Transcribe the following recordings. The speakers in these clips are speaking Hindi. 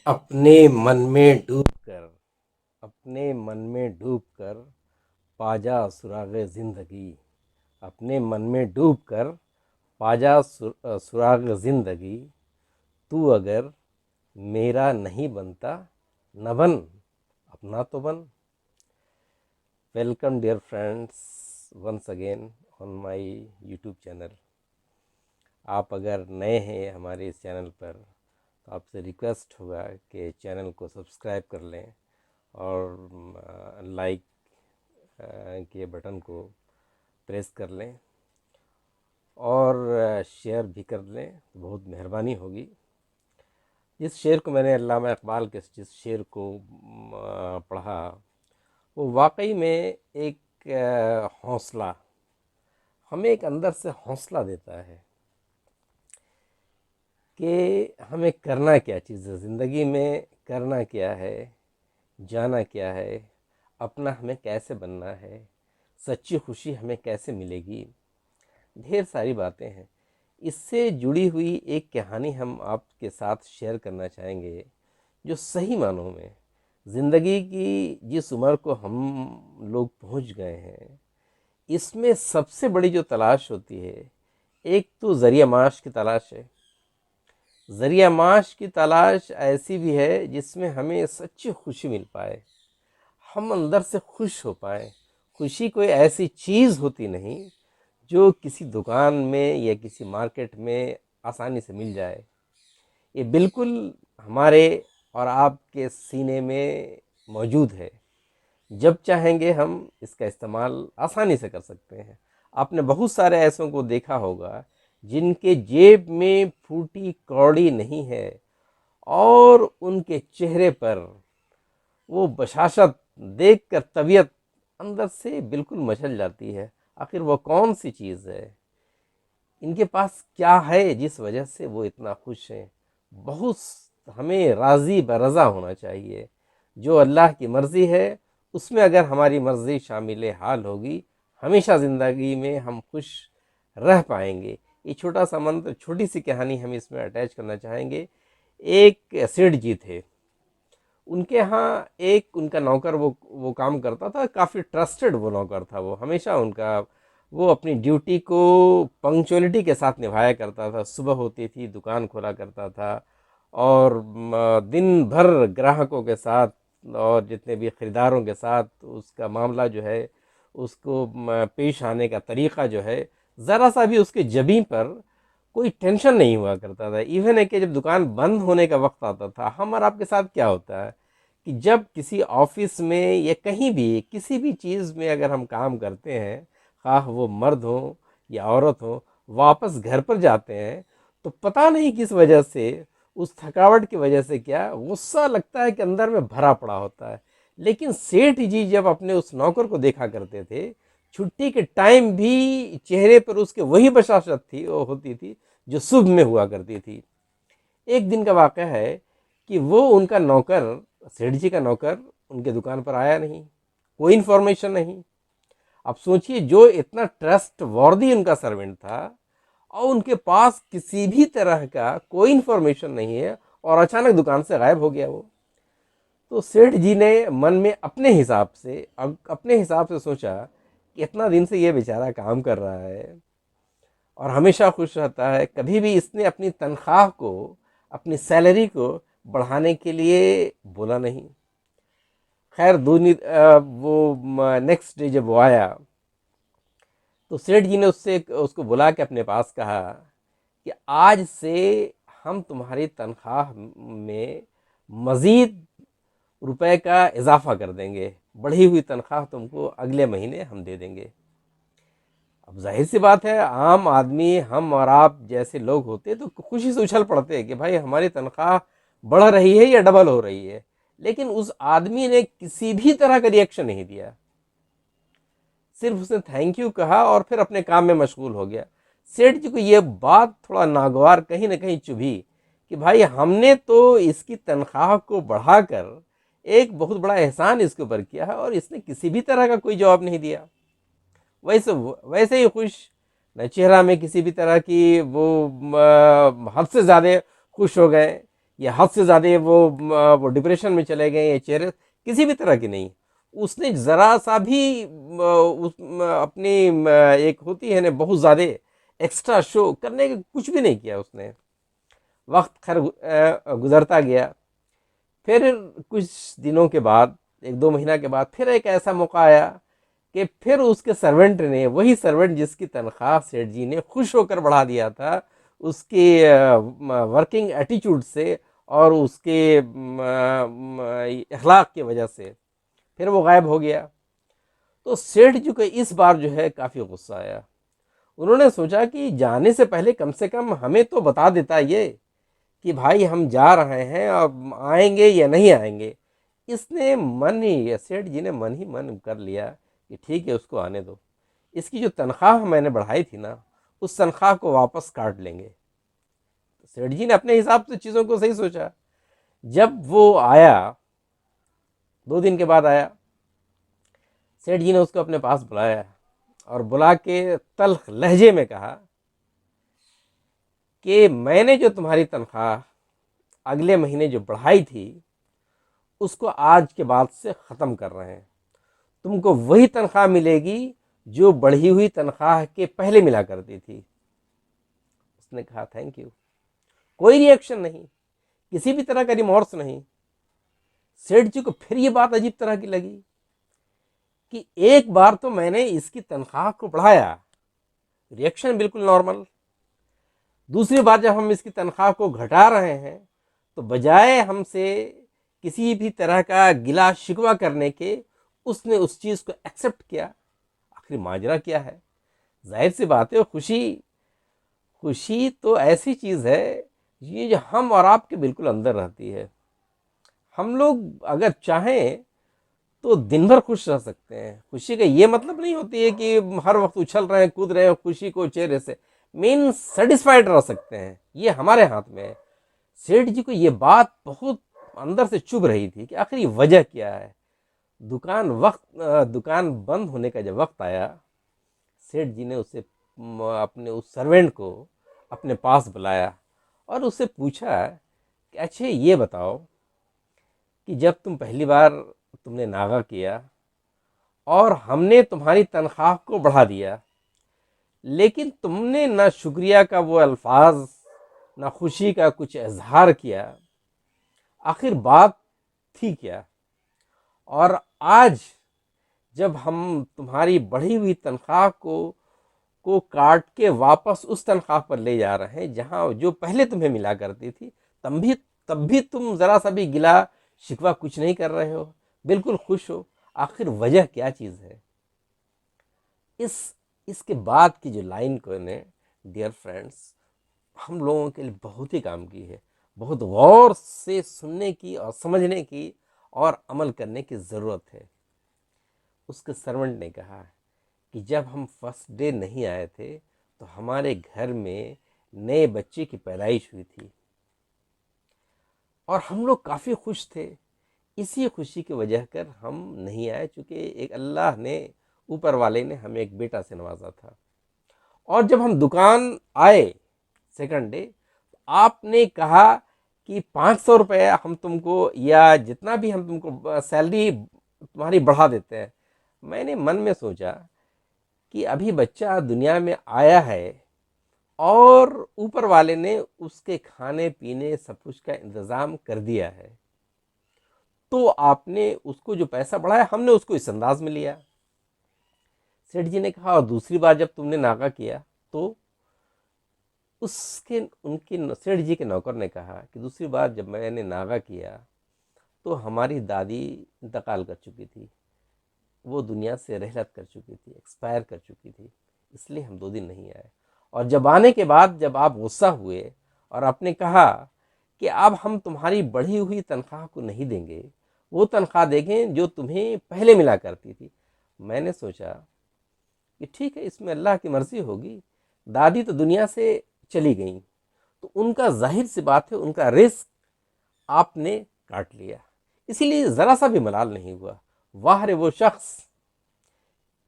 अपने मन में डूबकर अपने मन में डूबकर पाजा सुराग ज़िंदगी। अपने मन में डूबकर पाजा सुराग ज़िंदगी। तू अगर मेरा नहीं बनता न बन, अपना तो बन। Welcome dear friends, once again on my YouTube channel. आप अगर नए हैं हमारे इस चैनल पर तो आपसे रिक्वेस्ट होगा कि चैनल को सब्सक्राइब कर लें और लाइक के बटन को प्रेस कर लें और शेयर भी कर लें तो बहुत मेहरबानी होगी। जिस शेर को मैंने अल्लामा इकबाल के जिस शेर को पढ़ा वो वाकई में एक हौसला, हमें एक अंदर से हौसला देता है कि हमें करना क्या चीज़ है, ज़िंदगी में करना क्या है, जाना क्या है, अपना हमें कैसे बनना है, सच्ची खुशी हमें कैसे मिलेगी। ढेर सारी बातें हैं। इससे जुड़ी हुई एक कहानी हम आपके साथ शेयर करना चाहेंगे जो सही मानों में ज़िंदगी की जिस उम्र को हम लोग पहुंच गए हैं, इसमें सबसे बड़ी जो तलाश होती है, एक तो ज़रिया माश की तलाश है। ज़रिया माश की तलाश ऐसी भी है जिसमें हमें सच्ची खुशी मिल पाए, हम अंदर से खुश हो पाए। खुशी कोई ऐसी चीज़ होती नहीं जो किसी दुकान में या किसी मार्केट में आसानी से मिल जाए। ये बिल्कुल हमारे और आपके सीने में मौजूद है। जब चाहेंगे हम इसका इस्तेमाल आसानी से कर सकते हैं। आपने बहुत सारे ऐसों को देखा होगा जिनके जेब में फूटी कौड़ी नहीं है और उनके चेहरे पर वो बशाशत देखकर तबीयत अंदर से बिल्कुल मचल जाती है। आखिर वो कौन सी चीज़ है, इनके पास क्या है जिस वजह से वो इतना खुश हैं। बहुत हमें राज़ी बरज़ा होना चाहिए। जो अल्लाह की मर्ज़ी है उसमें अगर हमारी मर्ज़ी शामिल हाल होगी, हमेशा ज़िंदगी में हम खुश रह पाएंगे। ये छोटा सा मंत्र, छोटी सी कहानी हम इसमें अटैच करना चाहेंगे। एक सेठ जी थे, उनके यहाँ एक उनका नौकर वो काम करता था। काफ़ी ट्रस्टेड वो नौकर था। वो हमेशा उनका वो अपनी ड्यूटी को पंक्चुअलिटी के साथ निभाया करता था। सुबह होती थी, दुकान खोला करता था और दिन भर ग्राहकों के साथ और जितने भी ख़रीदारों के साथ उसका मामला जो है, उसको पेश आने का तरीक़ा जो है, ज़रा सा भी उसके जबीं पर कोई टेंशन नहीं हुआ करता था। इवन है कि जब दुकान बंद होने का वक्त आता था, हम और आपके साथ क्या होता है कि जब किसी ऑफिस में या कहीं भी किसी भी चीज़ में अगर हम काम करते हैं, खा वो मर्द हो या औरत हो, वापस घर पर जाते हैं तो पता नहीं किस वजह से, उस थकावट की वजह से क्या गुस्सा लगता है कि अंदर में भरा पड़ा होता है। लेकिन सेठ जी जब अपने उस नौकर को देखा करते थे, छुट्टी के टाइम भी चेहरे पर उसके वही बशाशत थी, वो होती थी जो शुभ में हुआ करती थी। एक दिन का वाक़या है कि वो उनका नौकर, सेठ जी का नौकर उनके दुकान पर आया नहीं, कोई इन्फॉर्मेशन नहीं। अब सोचिए, जो इतना ट्रस्ट वर्दी उनका सर्वेंट था और उनके पास किसी भी तरह का कोई इन्फॉर्मेशन नहीं है और अचानक दुकान से गायब हो गया वो। तो सेठ जी ने मन में अपने हिसाब से सोचा कि इतना दिन से ये बेचारा काम कर रहा है और हमेशा खुश रहता है, कभी भी इसने अपनी तनख्वाह को, अपनी सैलरी को बढ़ाने के लिए बोला नहीं। खैर वो नेक्स्ट डे जब वो आया तो सेठ जी ने उसको बुला के अपने पास कहा कि आज से हम तुम्हारी तनख्वाह में मज़ीद रुपए का इजाफा कर देंगे, बढ़ी हुई तनख्वाह तुमको अगले महीने हम दे देंगे। अब जाहिर सी बात है, आम आदमी, हम और आप जैसे लोग होते तो खुशी से उछल पड़ते हैं कि भाई हमारी तनख्वाह बढ़ रही है या डबल हो रही है। लेकिन उस आदमी ने किसी भी तरह का रिएक्शन नहीं दिया, सिर्फ उसने थैंक यू कहा और फिर अपने काम में मशगूल हो गया। सेठ जी को यह बात थोड़ा नागवार कहीं ना कहीं चुभी कि भाई हमने तो इसकी तनख्वाह को बढ़ाकर एक बहुत बड़ा एहसान इसके ऊपर किया है और इसने किसी भी तरह का कोई जवाब नहीं दिया। वैसे वैसे ही खुश, न चेहरा में किसी भी तरह की वो हद से ज़्यादा खुश हो गए या हद से ज़्यादा वो डिप्रेशन में चले गए, या चेहरे किसी भी तरह की नहीं। उसने ज़रा सा भी अपनी एक होती है ना बहुत ज़्यादा एक्स्ट्रा शो करने का कुछ भी नहीं किया उसने। वक्त खैर गुजरता गया। फिर कुछ दिनों के बाद, एक दो महीना के बाद, फिर एक ऐसा मौका आया कि फिर उसके सर्वेंट ने, वही सर्वेंट जिसकी तनख्वाह सेठ जी ने खुश होकर बढ़ा दिया था, उसके वर्किंग एटीट्यूड से और उसके अखलाक की वजह से फिर वो गायब हो गया। तो सेठ जी को इस बार जो है काफ़ी गुस्सा आया। उन्होंने सोचा कि जाने से पहले कम से कम हमें तो बता देता ये कि भाई हम जा रहे हैं और आएंगे या नहीं आएंगे। इसने मन ही, सेठ जी ने मन ही मन कर लिया कि ठीक है उसको आने दो, इसकी जो तनख्वाह मैंने बढ़ाई थी ना उस तनख्वाह को वापस काट लेंगे। तो सेठ जी ने अपने हिसाब से चीज़ों को सही सोचा। जब वो आया, 2 दिन के बाद आया, सेठ जी ने उसको अपने पास बुलाया और बुला के तल्ख लहजे में कहा कि मैंने जो तुम्हारी तनख्वाह अगले महीने जो बढ़ाई थी उसको आज के बाद से ख़त्म कर रहे हैं। तुमको वही तनख्वाह मिलेगी जो बढ़ी हुई तनख्वाह के पहले मिला करती थी। उसने कहा थैंक यू। कोई रिएक्शन नहीं, किसी भी तरह का रिमोर्स नहीं। सेठ जी को फिर ये बात अजीब तरह की लगी कि एक बार तो मैंने इसकी तनख्वाह को बढ़ाया, रिएक्शन बिल्कुल नॉर्मल। दूसरी बार जब हम इसकी तनख्वाह को घटा रहे हैं तो बजाय हमसे किसी भी तरह का गिला शिकवा करने के उसने उस चीज़ को एक्सेप्ट किया। आखिर माजरा क्या है? जाहिर सी बात है, खुशी खुशी तो ऐसी चीज़ है ये जो हम और आपके बिल्कुल अंदर रहती है। हम लोग अगर चाहें तो दिन भर खुश रह सकते हैं। खुशी का ये मतलब नहीं होती है कि हर वक्त उछल रहे हैं, कूद रहे हैं खुशी को चेहरे से। मीन सेटिस्फाइड रह सकते हैं, ये हमारे हाथ में है। सेठ जी को ये बात बहुत अंदर से चुभ रही थी कि आखिर ये वजह क्या है। दुकान बंद होने का जब वक्त आया, सेठ जी ने उसे अपने उस सर्वेंट को अपने पास बुलाया और उससे पूछा कि अच्छा ये बताओ कि जब तुम पहली बार तुमने नागा किया और हमने तुम्हारी तनख्वाह को बढ़ा दिया, लेकिन तुमने ना शुक्रिया का वो अल्फाज ना खुशी का कुछ इजहार किया, आखिर बात थी क्या? और आज जब हम तुम्हारी बढ़ी हुई तनख्वाह को काट के वापस उस तनख्वाह पर ले जा रहे हैं जहां जो पहले तुम्हें मिला करती थी, तब भी तुम ज़रा सा भी गिला शिकवा कुछ नहीं कर रहे हो, बिल्कुल खुश हो। आखिर वजह क्या चीज़ है? इस इसके बाद की जो लाइन को ने, डियर फ्रेंड्स, हम लोगों के लिए बहुत ही काम की है। बहुत गौर से सुनने की और समझने की और अमल करने की ज़रूरत है। उसके सर्वेंट ने कहा कि जब हम फर्स्ट डे नहीं आए थे तो हमारे घर में नए बच्चे की पैदाइश हुई थी और हम लोग काफ़ी खुश थे। इसी खुशी की वजह कर हम नहीं आए, चूँकि एक अल्लाह ने, ऊपर वाले ने हमें एक बेटा से नवाजा था। और जब हम दुकान आए सेकंड डे, आपने कहा कि 500 रुपये हम तुमको, या जितना भी हम तुमको सैलरी तुम्हारी बढ़ा देते हैं। मैंने मन में सोचा कि अभी बच्चा दुनिया में आया है और ऊपर वाले ने उसके खाने पीने सब कुछ का इंतज़ाम कर दिया है, तो आपने उसको जो पैसा बढ़ाया हमने उसको इस अंदाज में लिया। सेठ जी ने कहा और दूसरी बार जब तुमने नागा किया तो उसके उनके सेठ जी के नौकर ने कहा कि दूसरी बार जब मैंने नागा किया तो हमारी दादी इंतकाल कर चुकी थी, वो दुनिया से रहलत कर चुकी थी, एक्सपायर कर चुकी थी, इसलिए हम 2 दिन नहीं आए। और जब आने के बाद जब आप गुस्सा हुए और आपने कहा कि अब हम तुम्हारी बढ़ी हुई तनख्वाह को नहीं देंगे, वो तनख्वाह देंगे जो तुम्हें पहले मिला करती थी, मैंने सोचा कि ठीक है इसमें अल्लाह की मर्ज़ी होगी। दादी तो दुनिया से चली गई, तो उनका जाहिर सी बात है उनका रिस्क आपने काट लिया, इसीलिए ज़रा सा भी मलाल नहीं हुआ। वाह रे वो शख्स!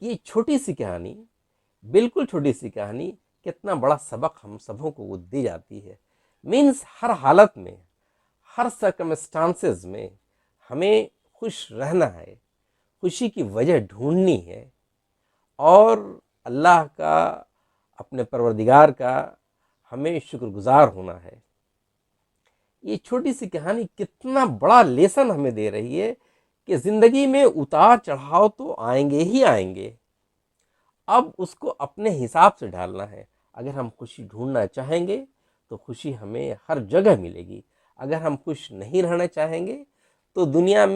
ये छोटी सी कहानी, बिल्कुल छोटी सी कहानी, कितना बड़ा सबक हम सबों को वो दे जाती है। मीन्स हर हालत में हर सर्कमस्टांसेस में हमें खुश रहना है, खुशी की वजह ढूंढनी है और अल्लाह का, अपने परवरदिगार का हमें शुक्रगुजार होना है। ये छोटी सी कहानी कितना बड़ा लेसन हमें दे रही है कि ज़िंदगी में उतार चढ़ाव तो आएंगे ही आएंगे, अब उसको अपने हिसाब से ढालना है। अगर हम खुशी ढूंढना चाहेंगे तो खुशी हमें हर जगह मिलेगी। अगर हम खुश नहीं रहना चाहेंगे तो दुनिया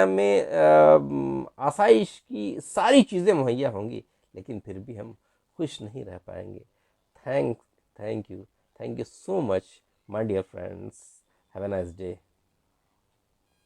में आसाइश की सारी चीज़ें मुहैया होंगी, लेकिन फिर भी हम खुश नहीं रह पाएंगे। Thank thank you, thank you so much my dear friends. Have a nice day.